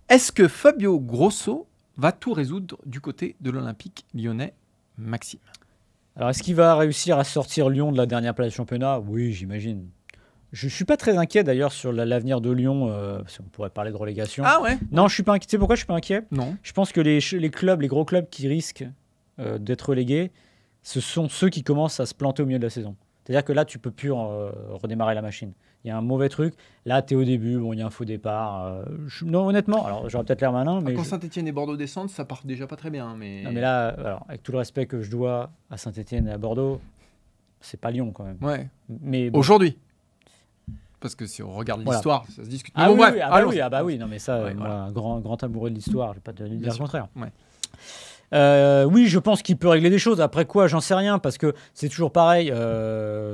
Est-ce que Fabio Grosso va tout résoudre du côté de l'Olympique lyonnais, Maxime? Alors, est-ce qu'il va réussir à sortir Lyon de la dernière place du championnat? Oui, j'imagine. Je ne suis pas très inquiet d'ailleurs sur l'avenir de Lyon, si on pourrait parler de relégation. Ah ouais? Non, je suis pas inquiet. Tu sais pourquoi je suis pas inquiet? Non. Je pense que les clubs, les gros clubs qui risquent d'être relégués, ce sont ceux qui commencent à se planter au milieu de la saison. C'est-à-dire que là, tu peux plus redémarrer la machine. Il y a un mauvais truc. Là, tu es au début, bon, il y a un faux départ. Non, honnêtement, alors j'aurais peut-être l'air malin, mais... Quand Saint-Etienne et Bordeaux descendent, ça part déjà pas très bien. Mais... Non, mais là, alors, avec tout le respect que je dois à Saint-Etienne et à Bordeaux, c'est pas Lyon quand même. Ouais. Mais bon. Aujourd'hui. Parce que si on regarde l'histoire, ça se discute. Ah, bon, oui, bref, oui, oui, non mais ça, ouais, moi, grand amoureux de l'histoire, je vais pas te dire le contraire. Ouais. Oui, je pense qu'il peut régler des choses. Après quoi, j'en sais rien, parce que c'est toujours pareil.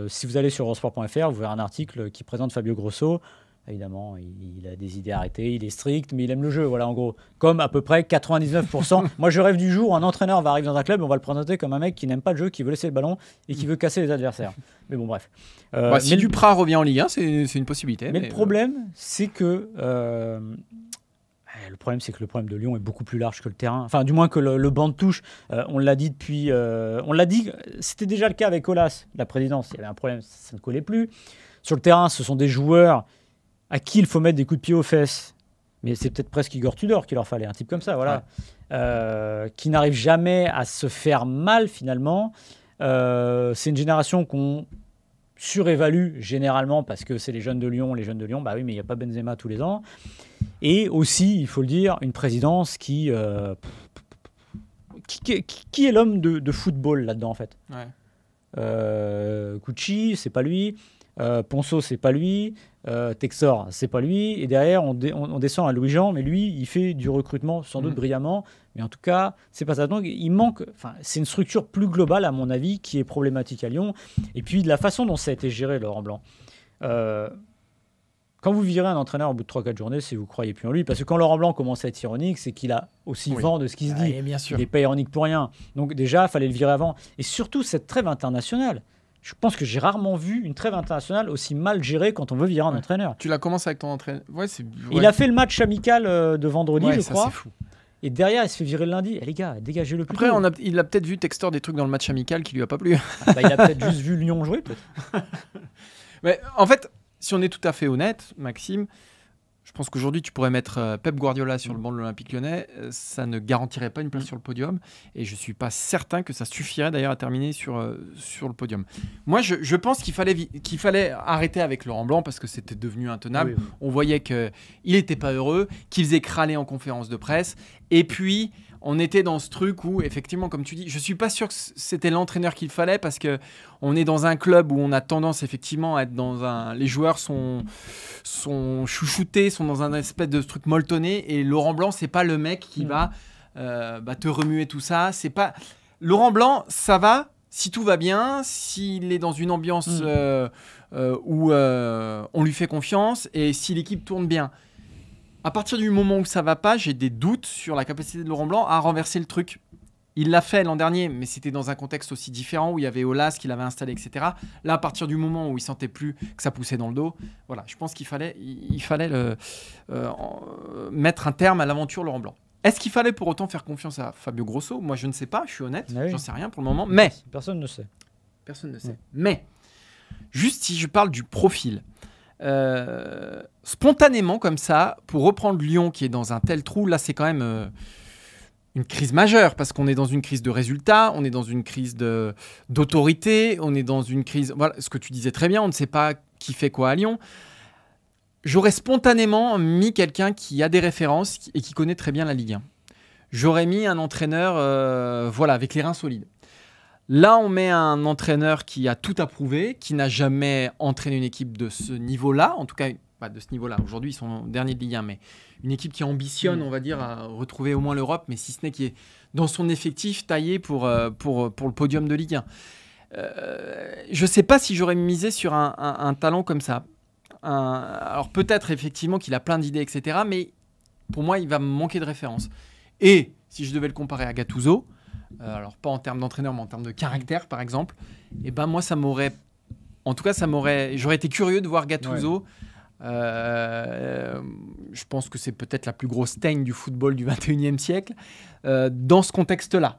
Si vous allez sur eurosport.fr, vous verrez un article qui présente Fabio Grosso. Évidemment, il a des idées arrêtées, il est strict, mais il aime le jeu, voilà, en gros. Comme à peu près 99%. Moi, je rêve du jour où un entraîneur va arriver dans un club et on va le présenter comme un mec qui n'aime pas le jeu, qui veut laisser le ballon et qui veut casser les adversaires. Mais bon, bref. Si Duprat revient en Ligue 1, c'est une possibilité. Mais le problème, c'est que... le problème, c'est que le problème de Lyon est beaucoup plus large que le terrain. Enfin, du moins que le banc de touche. On l'a dit depuis... on l'a dit, c'était déjà le cas avec Aulas, la présidence. Il y avait un problème, ça ne collait plus. Sur le terrain, ce sont des joueurs à qui il faut mettre des coups de pied aux fesses. Mais c'est peut-être presque Igor Tudor qu'il leur fallait, un type comme ça, voilà. Ouais. Qui n'arrive jamais à se faire mal, finalement. C'est une génération qu'on surévalue généralement parce que c'est les jeunes de Lyon. Les jeunes de Lyon, bah oui, mais il n'y a pas Benzema tous les ans. Et aussi, il faut le dire, une présidence qui est l'homme de football là-dedans, en fait. Ouais. Cucci, c'est pas lui. Ponceau, c'est pas lui. Textor, c'est pas lui. Et derrière, on descend à Louis-Jean, mais lui, il fait du recrutement sans doute brillamment. Mais en tout cas, c'est pas ça. Donc, il manque. Enfin, c'est une structure plus globale, à mon avis, qui est problématique à Lyon. Et puis, de la façon dont ça a été géré, Laurent Blanc. Quand vous virez un entraîneur au bout de 3-4 journées, c'est que vous ne croyez plus en lui. Parce que quand Laurent Blanc commence à être ironique, c'est qu'il a aussi vent de ce qui se dit. Bien sûr. Il n'est pas ironique pour rien. Donc déjà, il fallait le virer avant. Et surtout, cette trêve internationale. Je pense que j'ai rarement vu une trêve internationale aussi mal gérée quand on veut virer un entraîneur. Tu la commences avec ton entraîneur. Il a fait le match amical de vendredi, je crois. C'est fou. Et derrière, il se fait virer le lundi. Les gars, dégagez-le plus. Après, il a peut-être vu Textor des trucs dans le match amical qui lui a pas plu. Il a peut-être juste vu Lyon jouer, peut-être. Mais en fait, si on est tout à fait honnête, Maxime, je pense qu'aujourd'hui, tu pourrais mettre Pep Guardiola sur le banc de l'Olympique Lyonnais. Ça ne garantirait pas une place sur le podium. Et je ne suis pas certain que ça suffirait d'ailleurs à terminer sur le podium. Moi, je pense qu'il fallait arrêter avec Laurent Blanc parce que c'était devenu intenable. Oui. On voyait qu'il n'était pas heureux, qu'il faisait crâler en conférence de presse. Et puis, on était dans ce truc où, effectivement, comme tu dis, je ne suis pas sûr que c'était l'entraîneur qu'il fallait parce qu'on est dans un club où on a tendance, effectivement, à être dans un... Les joueurs sont chouchoutés, sont dans un espèce de truc molletonné et Laurent Blanc, ce n'est pas le mec qui va te remuer tout ça. C'est pas... Laurent Blanc, ça va si tout va bien, s'il est dans une ambiance où on lui fait confiance et si l'équipe tourne bien. À partir du moment où ça va pas, j'ai des doutes sur la capacité de Laurent Blanc à renverser le truc. Il l'a fait l'an dernier, mais c'était dans un contexte aussi différent où il y avait Aulas qu'il avait installé, etc. Là, à partir du moment où il sentait plus que ça poussait dans le dos, voilà, je pense qu'il fallait mettre un terme à l'aventure Laurent Blanc. Est-ce qu'il fallait pour autant faire confiance à Fabio Grosso ? Moi, je ne sais pas, je suis honnête, j'en sais rien pour le moment. Mais personne ne sait. Personne ne sait. Mais juste si je parle du profil. Spontanément comme ça, pour reprendre Lyon qui est dans un tel trou, là c'est quand même une crise majeure parce qu'on est dans une crise de résultats, on est dans une crise d'autorité, on est dans une crise, voilà ce que tu disais très bien, on ne sait pas qui fait quoi à Lyon. J'aurais spontanément mis quelqu'un qui a des références et qui connaît très bien la Ligue 1. J'aurais mis un entraîneur avec les reins solides. Là, on met un entraîneur qui a tout approuvé, qui n'a jamais entraîné une équipe de ce niveau-là, en tout cas pas de ce niveau-là. Aujourd'hui, ils sont derniers de Ligue 1, mais une équipe qui ambitionne, on va dire, à retrouver au moins l'Europe, mais si ce n'est qui est dans son effectif taillé pour le podium de Ligue 1. Je ne sais pas si j'aurais misé sur un talent comme ça. Alors peut-être effectivement qu'il a plein d'idées, etc., mais pour moi, il va me manquer de référence. Et si je devais le comparer à Gattuso, alors pas en termes d'entraîneur mais en termes de caractère par exemple, et ben moi j'aurais été curieux de voir Gattuso Je pense que c'est peut-être la plus grosse teigne du football du 21e siècle. Dans ce contexte-là,